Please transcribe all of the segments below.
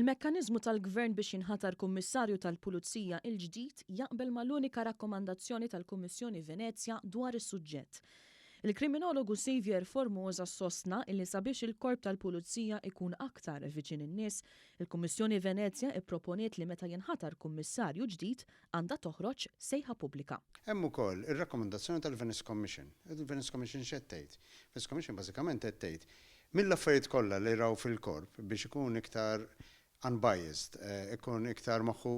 Il-mekkaniżmu tal-Gvern biex jinħatar Kummissarju tal-Pulizija il-ġdid jaqbel mal-unika rakkomandazzjoni tal-Kummissjoni Venezja dwar is-suġġett. Il-kriminologu Xavier Formosa sostna illi sabiex il-Korp tal-Pulizija ikun aktar viċin in-nies, il-Kummissjoni Venezja ipproponiet li meta jinħatar kummissarju ġdid għandha toħroġ sejħa pubblika. Hemm ukoll ir-rakkomandazzjoni tal-Venice Commission. Il-Venice Commission x'qed tgħid? Venice Commission bażikament qed tgħid mill-affarijiet kollha li raw fil-korp biex ikun iktar unbiased, ikun iktar moħħu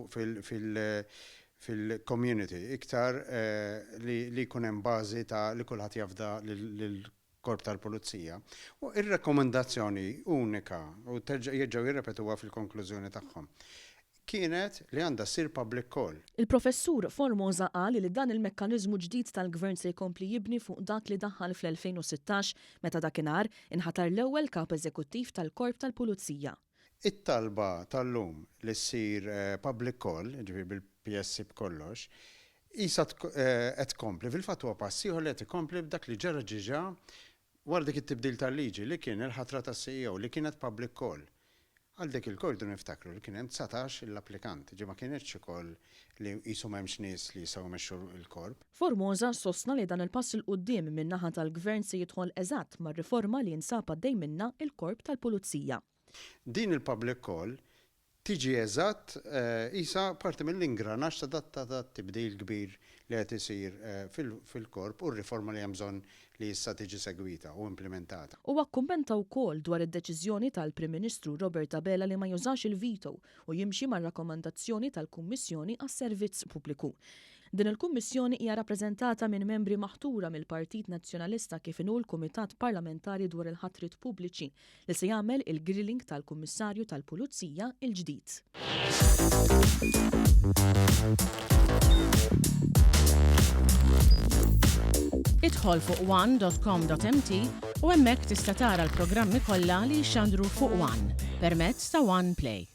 fil-community, iktar li jkun hemm bażi ta' li kulħadd jafda lill-korp tal-pulizija. U ir-rakkomandazzjoni unika u jerġgħu jirrepetuha fil-konklużjoni tagħhom kienet li għandha ssir public call. Il-professur Formosa qal li dan il-mekkaniżmu ġdid tal-Gvern se jkompli jibni fuq dak li daħħal fl-2016 meta dakinhar inħatar l-ewwel kap eżekuttiv tal-Korp tal-Pulizija. It-talba tal-lum li ssir public call, ġifieri bil-PSC b'kollox, isa qed tkompli fil-fatt huwa pass ieħor li qed ikompli b'dak li ġara ġiġa wara dik it-tibdil tal-liġi li kien il-ħatra tas-CEO li kienet public call. Għal dik il-kordu niftakru li kien hemm 19 l-applikant, ma kienx ukoll li qisu m'hemmx nies li jistgħu jmexxu l-korp. Formosa sostna li dan il-pass il quddiem min-naħa tal-Gvern se jidħol eżatt mar-riforma li jinsab għaddej minnha il-Korp tal-Pulizija. Din il-public call tiġi eżatt isa parti mill-ingranaġġ ta' tibdil kbir li qed isir fil-korp u r-riforma li hemm bżonn li issa tiġi segwita u implementata. Huwa kkummenta wkoll dwar id-deċiżjoni tal-Prim Ministru Robert Abela li ma jużax il-vito u jimxi mar-rakkomandazzjoni tal-Kummissjoni għas-Servizz Pubbliku. Din il-Kummissjoni hija rappreżentata minn membri maħtura mill-Partit Nazzjonalista kif inhu l-Kumitat Parlamentari dwar il-ħatrit pubbliċi li se jagħmel il-grilling tal-Kummissarju tal-Pulizija il-ġdid. Idħol fuq one.com.mt u hemmhekk tista' tara l-programmi kollha li jxandru fuq One permezz ta' One Play.